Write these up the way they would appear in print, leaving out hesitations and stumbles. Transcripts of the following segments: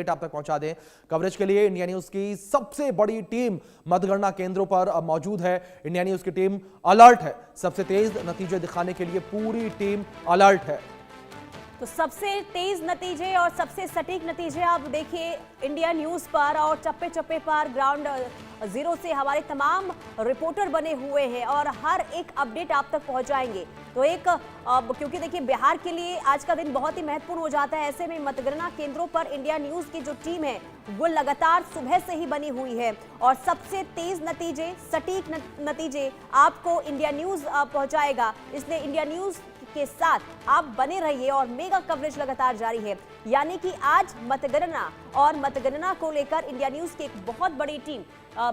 आप तक पहुंचा दें। कवरेज के लिए इंडिया न्यूज की सबसे बड़ी टीम मतगणना केंद्रों पर मौजूद है। इंडिया न्यूज की टीम अलर्ट है, सबसे तेज नतीजे दिखाने के लिए पूरी टीम अलर्ट है। तो सबसे तेज नतीजे और सबसे सटीक नतीजे आप देखिए इंडिया न्यूज पर, और चप्पे चप्पे पर ग्राउंड जीरो से हमारे तमाम रिपोर्टर बने हुए हैं और हर एक अपडेट आप तक पहुंचाएंगे। तो क्योंकि देखिए बिहार के लिए आज का दिन बहुत ही महत्वपूर्ण हो जाता है, ऐसे में मतगणना केंद्रों पर इंडिया न्यूज की जो टीम है वो लगातार सुबह से ही बनी हुई है और सबसे तेज नतीजे, सटीक नतीजे आपको इंडिया न्यूज पहुंचाएगा। इसलिए इंडिया न्यूज के साथ आप बने रहिए और मेगा कवरेज लगातार जारी है। यानी कि आज मतगणना और मतगणना को लेकर इंडिया न्यूज की एक बहुत बड़ी टीम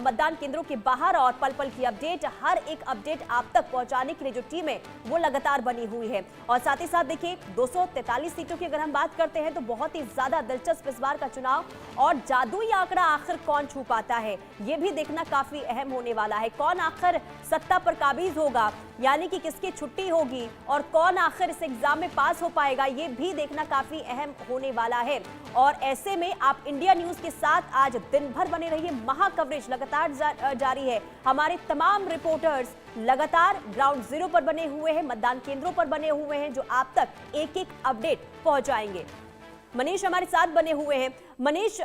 मतदान केंद्रों के बाहर और पल पल की अपडेट, हर एक अपडेट आप तक पहुंचाने के लिए जो टीम है वो लगातार बनी हुई है। और साथ ही साथ देखिए 243 सीटों की अगर हम बात करते हैं तो बहुत ही ज्यादा दिलचस्प इस बार का चुनाव, और जादुई आंकड़ा आखिर कौन छू पाता है ये भी देखना काफी अहम होने वाला है। कौन आखिर सत्ता पर काबिज होगा, यानी कि किसकी छुट्टी होगी, और कौन आखिर इस एग्जाम में पास हो पाएगा ये भी देखना काफी अहम होने वाला है। और ऐसे में आप इंडिया न्यूज के साथ आज दिन भर बने रहिए, महा कवरेज लगातार जारी है। हमारे तमाम रिपोर्टर्स लगातार ग्राउंड जीरो पर बने हुए हैं, मतदान केंद्रों पर बने हुए हैं, जो आप तक एक एक अपडेट पहुंचाएंगे। मनीष हमारे साथ बने हुए हैं। मनीष,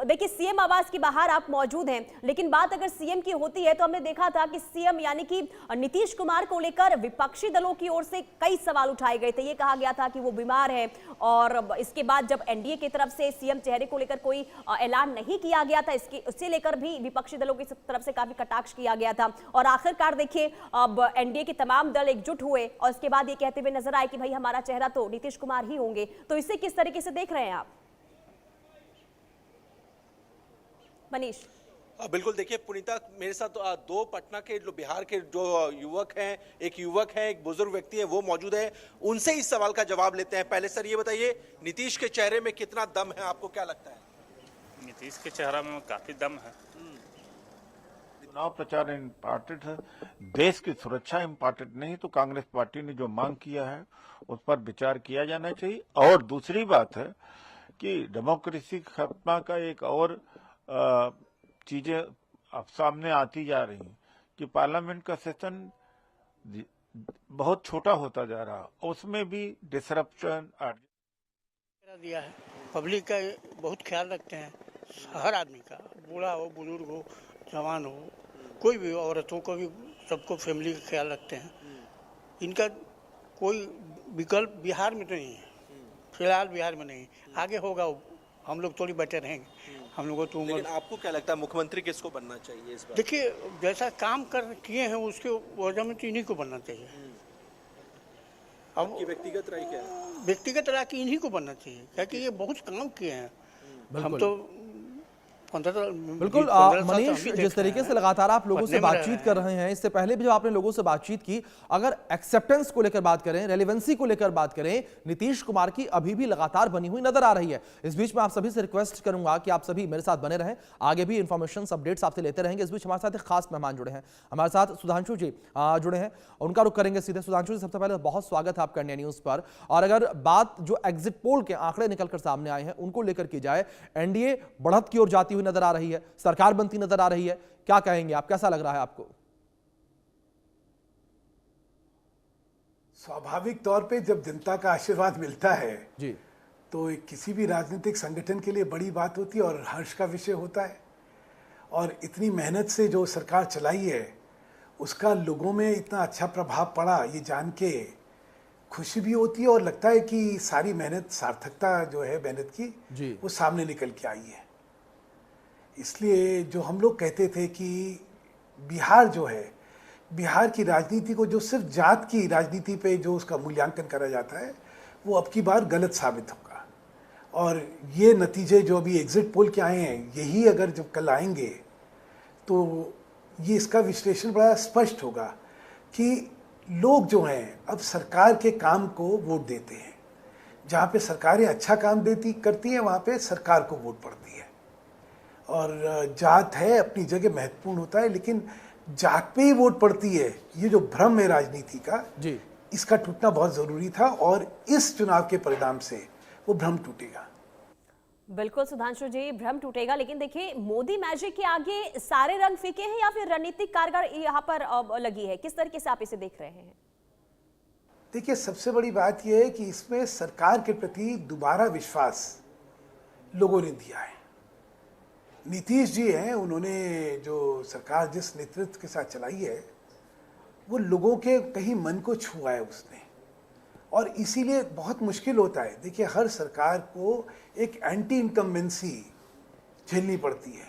देखिए सीएम आवास के बाहर आप मौजूद हैं, लेकिन बात अगर सीएम की होती है तो हमने देखा था कि सीएम यानी कि नीतीश कुमार को लेकर विपक्षी दलों की ओर से कई सवाल उठाए गए थे। ये कहा गया था कि वो बीमार है, और इसके बाद जब एनडीए की तरफ से सीएम चेहरे को लेकर कोई ऐलान नहीं किया गया था, इससे लेकर भी विपक्षी दलों की तरफ से काफी कटाक्ष किया गया था। और आखिरकार देखिए अब एनडीए के तमाम दल एकजुट हुए और इसके बाद ये कहते हुए नजर आए कि भाई हमारा चेहरा तो नीतीश कुमार ही होंगे। तो इसे किस तरीके से देख रहे हैं आप मनीष? बिल्कुल, देखिए पुनीता, मेरे साथ दो पटना के जो बिहार के जो युवक हैं, एक युवक है, एक बुजुर्ग व्यक्ति है, वो मौजूद है। उनसे इस सवाल का जवाब लेते हैं। पहले सर ये बताइए, नीतीश के चेहरे में कितना दम है, आपको क्या लगता है? नीतीश के चेहरा में काफी दम है। चुनाव प्रचार इम्पोर्टेंट है, देश की सुरक्षा इम्पोर्टेंट नहीं, तो कांग्रेस पार्टी ने जो मांग किया है उस पर विचार किया जाना चाहिए। और दूसरी बात है कि डेमोक्रेसी खत्मा का एक और चीजें अब सामने आती जा रही हैं कि पार्लियामेंट का सेशन बहुत छोटा होता जा रहा, उसमें भी डिसरप्शन दिया है। पब्लिक का बहुत ख्याल रखते हैं, हर आदमी का, बूढ़ा हो, बुजुर्ग हो, जवान हो, कोई भी, औरतों को भी, सबको फैमिली का ख्याल रखते हैं। इनका कोई विकल्प बिहार में तो नहीं है, फिलहाल बिहार में नहीं, आगे होगा। हम लोग थोड़ी बैठे रहेंगे, हम लोगों तो लेकिन आपको क्या लगता है मुख्यमंत्री किसको बनना चाहिए इस बार? देखिए जैसा काम किए हैं उसके वजह में तो इन्हीं को बनना चाहिए। अब व्यक्तिगत राय क्या है? व्यक्तिगत राय की इन्हीं को बनना चाहिए, क्योंकि ये बहुत काम किए हैं। हम तो बिल्कुल मनीष, जिस तरीके से लगातार आप लोगों से बातचीत कर रहे हैं, इससे पहले भी जब आपने लोगों से बातचीत की, अगर एक्सेप्टेंस को लेकर बात करें, रेलेवेंसी को लेकर बात करें, नीतीश कुमार की अभी भी लगातार बनी हुई नजर आ रही है। इस बीच में आप सभी से रिक्वेस्ट करूंगा कि आप सभी मेरे साथ बने रहें, आगे भी इंफॉर्मेशन अपडेट्स आपसे लेते रहेंगे। इस बीच हमारे साथ एक खास मेहमान जुड़े हैं, हमारे साथ सुधांशु जी जुड़े हैं, उनका रुख करेंगे सीधे। सुधांशु जी, सबसे पहले बहुत स्वागत है आपका इंडिया न्यूज पर। और अगर बात जो एग्जिट पोल के आंकड़े निकलकर सामने आए हैं उनको लेकर की जाए, एनडीए बढ़त की ओर जाती हुई नजर आ रही है, सरकार बनती नजर आ रही है, क्या कहेंगे आप, कैसा लग रहा है आपको? स्वाभाविक तौर पे जब जनता का आशीर्वाद मिलता है जी, तो किसी भी राजनीतिक संगठन के लिए बड़ी बात होती है और हर्ष का विषय होता है। और इतनी मेहनत से जो सरकार चलाई है उसका लोगों में इतना अच्छा प्रभाव पड़ा, ये जान के खुशी भी होती है और लगता है कि सारी मेहनत, सार्थकता जो है मेहनत की जी, वो सामने निकल के आई है। इसलिए जो हम लोग कहते थे कि बिहार जो है, बिहार की राजनीति को जो सिर्फ जात की राजनीति पे जो उसका मूल्यांकन करा जाता है, वो अब की बार गलत साबित होगा। और ये नतीजे जो अभी एग्जिट पोल के आए हैं, यही अगर जब कल आएंगे तो ये इसका विश्लेषण बड़ा स्पष्ट होगा कि लोग जो हैं अब सरकार के काम को वोट देते हैं। जहाँ पे सरकारें अच्छा काम करती हैं वहाँ पे सरकार को वोट पड़ती है। और जात है अपनी जगह महत्वपूर्ण होता है, लेकिन जात पे ही वोट पड़ती है, ये जो भ्रम है राजनीति का जी, इसका टूटना बहुत जरूरी था और इस चुनाव के परिणाम से वो भ्रम टूटेगा। बिल्कुल सुधांशु जी, भ्रम टूटेगा, लेकिन देखिए मोदी मैजिक के आगे सारे रंग फीके हैं या फिर रणनीतिक कारगर यहाँ पर लगी है? किस तरीके से आप इसे देख रहे हैं? देखिए, सबसे बड़ी बात यह है कि इसमें सरकार के प्रति दोबारा विश्वास लोगों ने दिया है। नीतीश जी हैं, उन्होंने जो सरकार जिस नेतृत्व के साथ चलाई है वो लोगों के कहीं मन को छुआ है उसने, और इसीलिए बहुत मुश्किल होता है। देखिए, हर सरकार को एक एंटी इनकम्बेंसी झेलनी पड़ती है।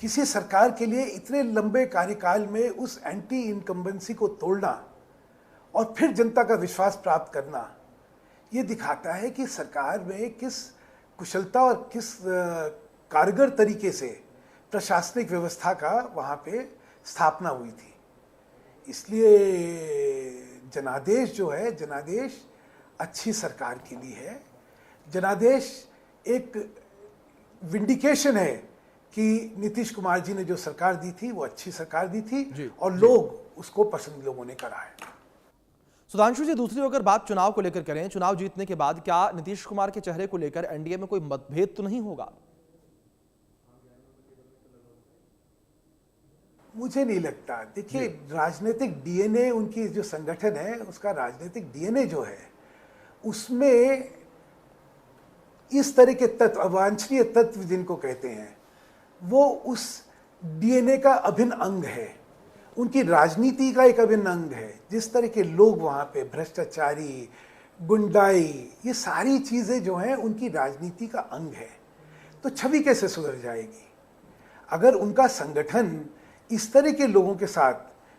किसी सरकार के लिए इतने लंबे कार्यकाल में उस एंटी इनकम्बेंसी को तोड़ना और फिर जनता का विश्वास प्राप्त करना, ये दिखाता है कि सरकार में किस कुशलता और किस कारगर तरीके से प्रशासनिक व्यवस्था का वहाँ पे स्थापना हुई थी। इसलिए जनादेश जो है, जनादेश अच्छी सरकार के लिए है। जनादेश एक विंडिकेशन है कि नीतीश कुमार जी ने जो सरकार दी थी वो अच्छी सरकार दी थी और लोग उसको पसंद लोगों ने करा है। सुधांशु जी, दूसरी अगर बात चुनाव को लेकर करें, चुनाव जीतने के बाद क्या नीतीश कुमार के चेहरे को लेकर एनडीए में कोई मतभेद तो नहीं होगा? मुझे नहीं लगता। देखिए, राजनीतिक डीएनए, उनकी जो संगठन है उसका राजनीतिक डीएनए जो है उसमें इस तरह के तत्व, अवांछनीय तत्व जिनको कहते हैं, वो उस डीएनए का अभिन्न अंग है, उनकी राजनीति का एक अभिन्न अंग है। जिस तरह के लोग वहाँ पे, भ्रष्टाचारी, गुंडाई, ये सारी चीज़ें जो हैं उनकी राजनीति का अंग है। तो छवि कैसे सुधर जाएगी? अगर उनका संगठन इस तरह के लोगों के साथ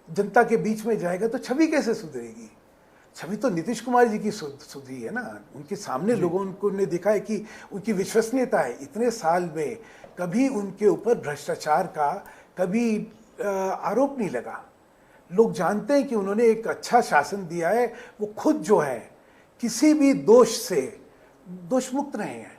जनता के बीच में जाएगा तो छवि कैसे सुधरेगी? छवि तो नीतीश कुमार जी की सुधरी है ना। उनके सामने लोगों को ने देखा है कि उनकी विश्वसनीयता है। इतने साल में कभी उनके ऊपर भ्रष्टाचार का कभी आरोप नहीं लगा। लोग जानते हैं कि उन्होंने एक अच्छा शासन दिया है। वो खुद जो है किसी भी दोष से दोषमुक्त रहे हैं।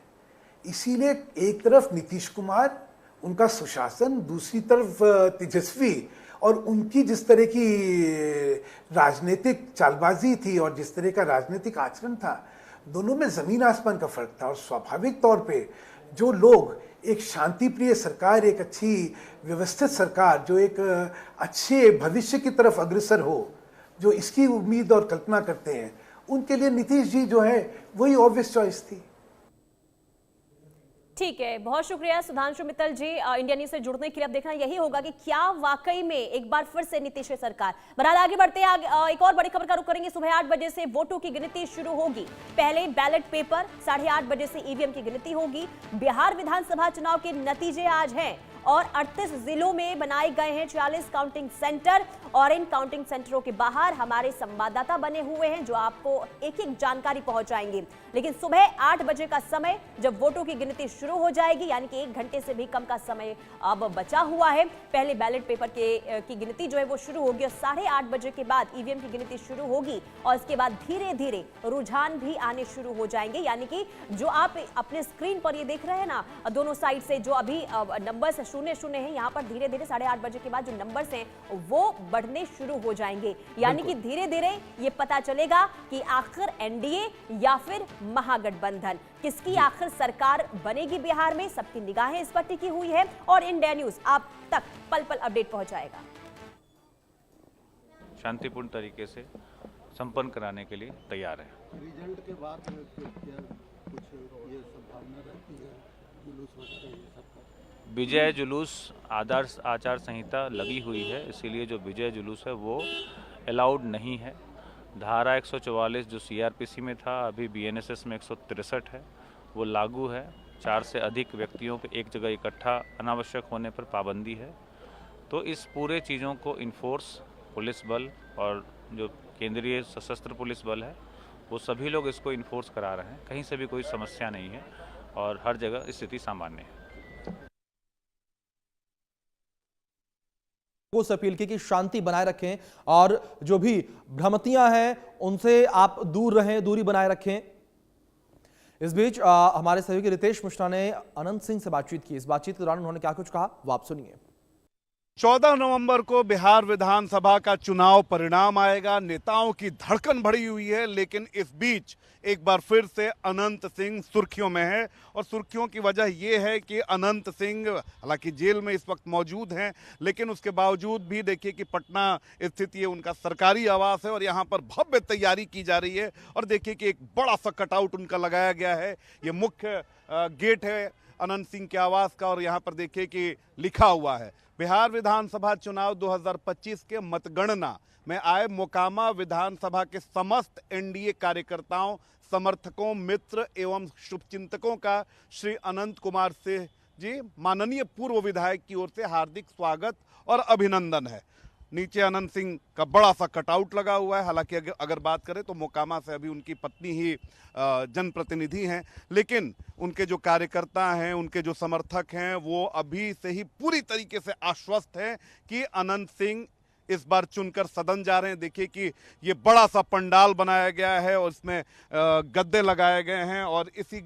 इसीलिए एक तरफ नीतीश कुमार, उनका सुशासन, दूसरी तरफ तेजस्वी और उनकी जिस तरह की राजनीतिक चालबाजी थी और जिस तरह का राजनीतिक आचरण था, दोनों में जमीन आसमान का फर्क था। और स्वाभाविक तौर पे जो लोग एक शांतिप्रिय सरकार, एक अच्छी व्यवस्थित सरकार, जो एक अच्छे भविष्य की तरफ अग्रसर हो, जो इसकी उम्मीद और कल्पना करते हैं, उनके लिए नीतीश जी जो है वही ऑब्वियस चॉइस थी। ठीक है, बहुत शुक्रिया सुधांशु मित्तल जी इंडिया न्यूज से जुड़ने के लिए। अब देखना यही होगा कि क्या वाकई में एक बार फिर से नीतीश सरकार। बहरहाल आगे बढ़ते हैं, एक और बड़ी खबर का रुख करेंगे। सुबह 8 बजे से वोटों की गिनती शुरू होगी। पहले बैलेट पेपर, 8:30 बजे से ईवीएम की गिनती होगी। बिहार विधानसभा चुनाव के नतीजे आज हैं और 38 जिलों में बनाए गए हैं 40 काउंटिंग सेंटर, और इन काउंटिंग सेंटरों के बाहर हमारे संवाददाता बने हुए हैं जो आपको एक एक जानकारी पहुंचाएंगे। लेकिन सुबह 8 बजे का समय जब वोटों की गिनती शुरू हो जाएगी, यानी कि 1 घंटे से भी कम का समय अब बचा हुआ है। पहले बैलेट पेपर की गिनती जो है वो शुरू होगी और 8:30 बजे के बाद ईवीएम की गिनती शुरू होगी और इसके बाद धीरे धीरे रुझान भी आने शुरू हो जाएंगे। यानी कि जो आप अपने स्क्रीन पर ये देख रहे हैं ना, दोनों साइड से जो अभी नंबर्स 0-0 है, यहाँ पर धीरे धीरे 8:30 बजे के बाद जो नंबर्स हैं वो बढ़ने शुरू हो जाएंगे। यानी कि धीरे धीरे ये पता चलेगा कि आखिर एनडीए या फिर महागठबंधन, किसकी आखिर सरकार बनेगी बिहार में। सबकी निगाहें इस पर टिकी हुई है और इंडिया न्यूज आप तक पल पल अपडेट पहुंचाएगा। शांतिपूर्ण तरीके से संपन्न कराने के लिए तैयार है। रिजल्ट के बाद क्या कुछ ये संभावना रहती है जुलूस वगैरह ये सब का? विजय जुलूस आदर्श आचार संहिता लगी हुई है, इसीलिए जो विजय जुलूस है वो अलाउड नहीं है। धारा 144 जो सीआरपीसी में था, अभी बीएनएसएस में 163 है, वो लागू है। 4 से अधिक व्यक्तियों को एक जगह इकट्ठा अनावश्यक होने पर पाबंदी है। तो इस पूरे चीज़ों को इन्फोर्स पुलिस बल और जो केंद्रीय सशस्त्र पुलिस बल है वो सभी लोग इसको इन्फोर्स करा रहे हैं। कहीं से भी कोई समस्या नहीं है और हर जगह स्थिति सामान्य है। को अपील की कि शांति बनाए रखें और जो भी भ्रांतियां हैं उनसे आप दूर रहें, दूरी बनाए रखें। इस बीच हमारे सहयोगी रितेश मिश्रा ने अनंत सिंह से बातचीत की। इस बातचीत के दौरान उन्होंने क्या कुछ कहा वो आप सुनिए। 14 नवंबर को बिहार विधानसभा का चुनाव परिणाम आएगा। नेताओं की धड़कन बढ़ी हुई है, लेकिन इस बीच एक बार फिर से अनंत सिंह सुर्खियों में है। और सुर्खियों की वजह यह है कि अनंत सिंह हालांकि जेल में इस वक्त मौजूद हैं, लेकिन उसके बावजूद भी देखिए कि पटना स्थित ये उनका सरकारी आवास है और यहाँ पर भव्य तैयारी की जा रही है। और देखिए कि एक बड़ा सा कटआउट उनका लगाया गया है। ये मुख्य गेट है अनंत सिंह के आवास का और यहाँ पर देखिए कि लिखा हुआ है बिहार विधानसभा चुनाव 2025 के मतगणना में आए मोकामा विधानसभा के समस्त एनडीए कार्यकर्ताओं, समर्थकों, मित्र एवं शुभचिंतकों का श्री अनंत कुमार सिंह जी माननीय पूर्व विधायक की ओर से हार्दिक स्वागत और अभिनंदन है। नीचे अनंत सिंह का बड़ा सा कटआउट लगा हुआ है। हालांकि अगर बात करें तो मोकामा से अभी उनकी पत्नी ही जनप्रतिनिधि हैं, लेकिन उनके जो कार्यकर्ता हैं, उनके जो समर्थक हैं, वो अभी से ही पूरी तरीके से आश्वस्त हैं कि अनंत सिंह इस बार चुनकर सदन जा रहे हैं। देखिए कि ये बड़ा सा पंडाल बनाया गया है और इसमें गद्दे लगाए गए हैं और इसी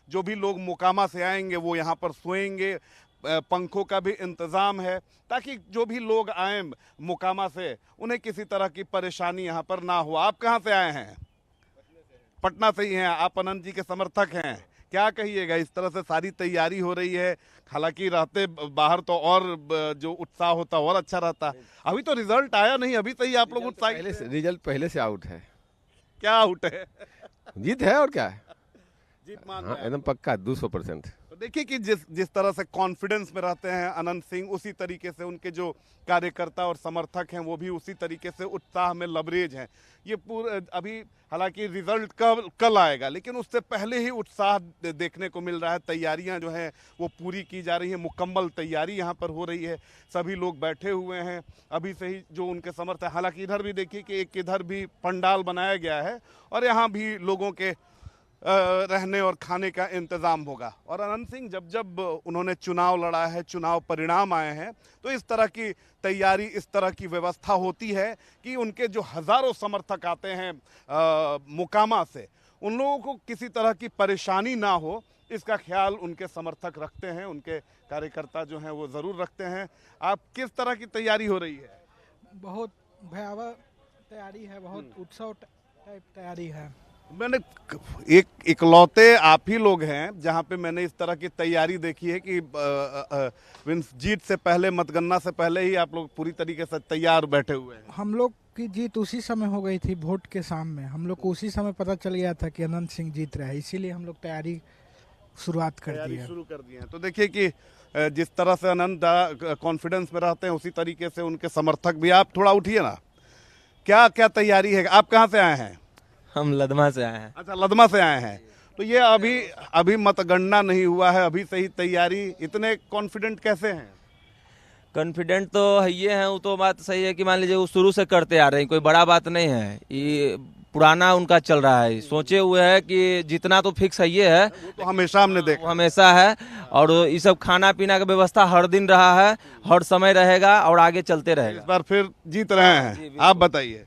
जो भी लोग मोकामा से आएंगे वो यहाँ पर सोएंगे। पंखों का भी इंतज़ाम है ताकि जो भी लोग आए मोकामा से उन्हें किसी तरह की परेशानी यहाँ पर ना हो। आप कहाँ से आए हैं? पटना से ही हैं। आप अनंत जी के समर्थक हैं। क्या कहिएगा, इस तरह से सारी तैयारी हो रही है, हालांकि रहते बाहर तो और जो उत्साह होता और अच्छा रहता। अभी तो रिजल्ट आया नहीं, अभी से ही आप लोग उत्साहित? रिजल्ट पहले से आउट है। क्या आउट है? जीत है और क्या है, जीत मान हाँ, एकदम पक्का 200%। तो देखिए कि जिस तरह से कॉन्फिडेंस में रहते हैं अनंत सिंह, उसी तरीके से उनके जो कार्यकर्ता और समर्थक हैं वो भी उसी तरीके से उत्साह में लबरेज हैं। ये पूरा अभी हालांकि रिजल्ट कल आएगा, लेकिन उससे पहले ही उत्साह देखने को मिल रहा है। तैयारियां जो हैं वो पूरी की जा रही है, मुकम्मल तैयारी यहाँ पर हो रही है। सभी लोग बैठे हुए हैं अभी से ही जो उनके समर्थक। हालांकि इधर भी देखिए कि एक इधर भी पंडाल बनाया गया है और यहाँ भी लोगों के रहने और खाने का इंतज़ाम होगा। और अनंत सिंह जब उन्होंने चुनाव लड़ा है, चुनाव परिणाम आए हैं, तो इस तरह की तैयारी, इस तरह की व्यवस्था होती है कि उनके जो हज़ारों समर्थक आते हैं मोकामा से, उन लोगों को किसी तरह की परेशानी ना हो, इसका ख्याल उनके समर्थक रखते हैं, उनके कार्यकर्ता जो हैं वो ज़रूर रखते हैं। आप किस तरह की तैयारी हो रही है? बहुत भयावह तैयारी है, बहुत उत्सव टाइप तैयारी है। मैंने एक इकलौते आप ही लोग हैं जहां पे मैंने इस तरह की तैयारी देखी है कि जीत से पहले, मतगणना से पहले ही आप लोग पूरी तरीके से तैयार बैठे हुए हैं। हम लोग की जीत उसी समय हो गई थी, वोट के सामने हम लोग को उसी समय पता चल गया था कि अनंत सिंह जीत रहे हैं, इसीलिए हम लोग तैयारी शुरुआत कर दी है। शुरू कर दी है। तो देखिए कि जिस तरह से अनंत कॉन्फिडेंस में रहते हैं उसी तरीके से उनके समर्थक भी। आप थोड़ा उठिए ना, क्या क्या तैयारी है? आप कहाँ से आए हैं? हम लदमा से आए हैं। अच्छा, लदमा से आए हैं। तो ये अभी मतगणना नहीं हुआ है, अभी से ही तैयारी, इतने कॉन्फिडेंट कैसे हैं? कॉन्फिडेंट तो है ये है, वो तो बात सही है कि मान लीजिए वो शुरू से करते आ रहे हैं, कोई बड़ा बात नहीं है, ये पुराना उनका चल रहा है। सोचे हुए है कि जितना तो फिक्स है ये है, तो हमेशा हमने देखा, हमेशा है। और ये सब खाना पीना का व्यवस्था हर दिन रहा है, हर समय रहेगा और आगे चलते रहेगा। इस बार फिर जीत रहे हैं। आप बताइए,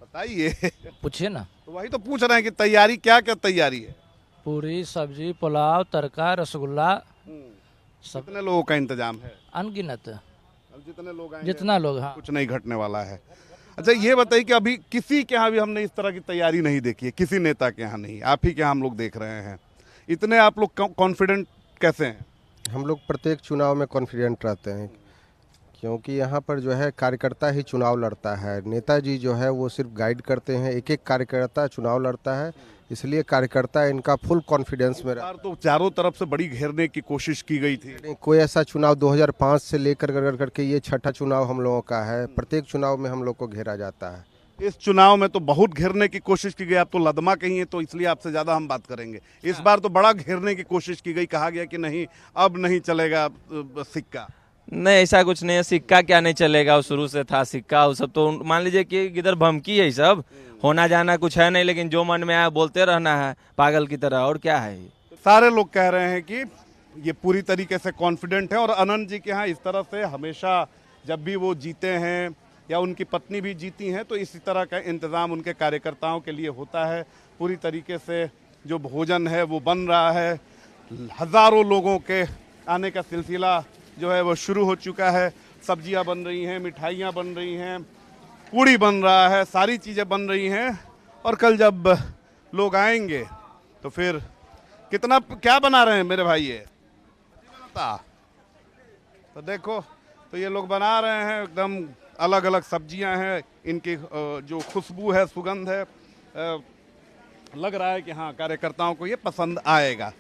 बताइए, पूछिए ना। तो वही तो पूछ रहे हैं कि तैयारी क्या क्या तैयारी है? पूरी सब्जी, पुलाव, तड़का, रसगुल्ला। कितने लोगों का इंतजाम है? अनगिनत। अब जितने लोग आएंगे, जितना लोग, हाँ, कुछ नहीं घटने वाला है। अच्छा, ये बताइए कि अभी किसी के यहाँ भी हमने इस तरह की तैयारी नहीं देखी है, किसी नेता के यहाँ नहीं, आप ही के यहाँ हम लोग देख रहे हैं। इतने आप लोग कॉन्फिडेंट कैसे हैं? हम लोग प्रत्येक चुनाव में कॉन्फिडेंट रहते हैं, क्योंकि यहाँ पर जो है कार्यकर्ता ही चुनाव लड़ता है। नेताजी जो है वो सिर्फ गाइड करते हैं, एक एक कार्यकर्ता चुनाव लड़ता है, इसलिए कार्यकर्ता इनका फुल कॉन्फिडेंस में रहता है। तो चारों तरफ से बड़ी घेरने की कोशिश की गई थी। कोई ऐसा चुनाव 2005 से लेकर करके ये छठा चुनाव हम लोगों का है। प्रत्येक चुनाव में हम लोग को घेरा जाता है। इस चुनाव में तो बहुत घेरने की कोशिश की गई। आप तो लदमा कही है, तो इसलिए आपसे ज्यादा हम बात करेंगे। इस बार तो बड़ा घेरने की कोशिश की गई, कहा गया कि नहीं अब नहीं चलेगा सिक्का। नहीं, ऐसा कुछ नहीं है। सिक्का क्या नहीं चलेगा, वो शुरू से था सिक्का। वो सब तो मान लीजिए कि इधर भमकी है, सब होना जाना कुछ है नहीं, लेकिन जो मन में आया बोलते रहना है पागल की तरह, और क्या है। सारे लोग कह रहे हैं कि ये पूरी तरीके से कॉन्फिडेंट है। और अनंत जी के यहाँ इस तरह से हमेशा जब भी वो जीते हैं या उनकी पत्नी भी जीती हैं, तो इसी तरह का इंतज़ाम उनके कार्यकर्ताओं के लिए होता है। पूरी तरीके से जो भोजन है वो बन रहा है। हज़ारों लोगों के आने का सिलसिला जो है वो शुरू हो चुका है। सब्जियां बन रही हैं, मिठाइयां बन रही हैं, पूड़ी बन रहा है, सारी चीज़ें बन रही हैं। और कल जब लोग आएंगे तो फिर कितना क्या बना रहे हैं मेरे भाई, ये तो देखो, तो ये लोग बना रहे हैं, एकदम अलग अलग सब्जियां हैं, इनकी जो खुशबू है, सुगंध है, लग रहा है कि हाँ कार्यकर्ताओं को ये पसंद आएगा।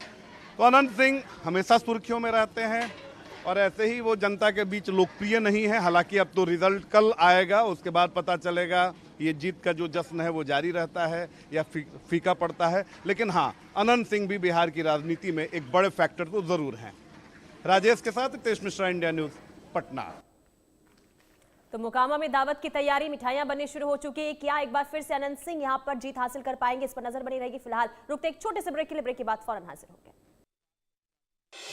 तो अनंत सिंह हमेशा सुर्खियों में रहते हैं और ऐसे ही वो जनता के बीच लोकप्रिय नहीं है। हालांकि अब तो रिजल्ट कल आएगा, उसके बाद पता चलेगा ये जीत का जो जश्न है वो जारी रहता है या फीका पड़ता है। लेकिन हाँ, अनंत सिंह भी बिहार की राजनीति में एक बड़े फैक्टर तो जरूर हैं। राजेश के साथ रितेश मिश्रा, इंडिया न्यूज, पटना। तो मोकामा में दावत की तैयारी, मिठाइयां बननी शुरू हो चुकी है। क्या एक बार फिर से अनंत सिंह यहां पर जीत हासिल कर पाएंगे, इस पर नजर बनी रहेगी। फिलहाल रुकते एक छोटे से ब्रेक के लिए, ब्रेक के बाद फौरन हाजिर होंगे।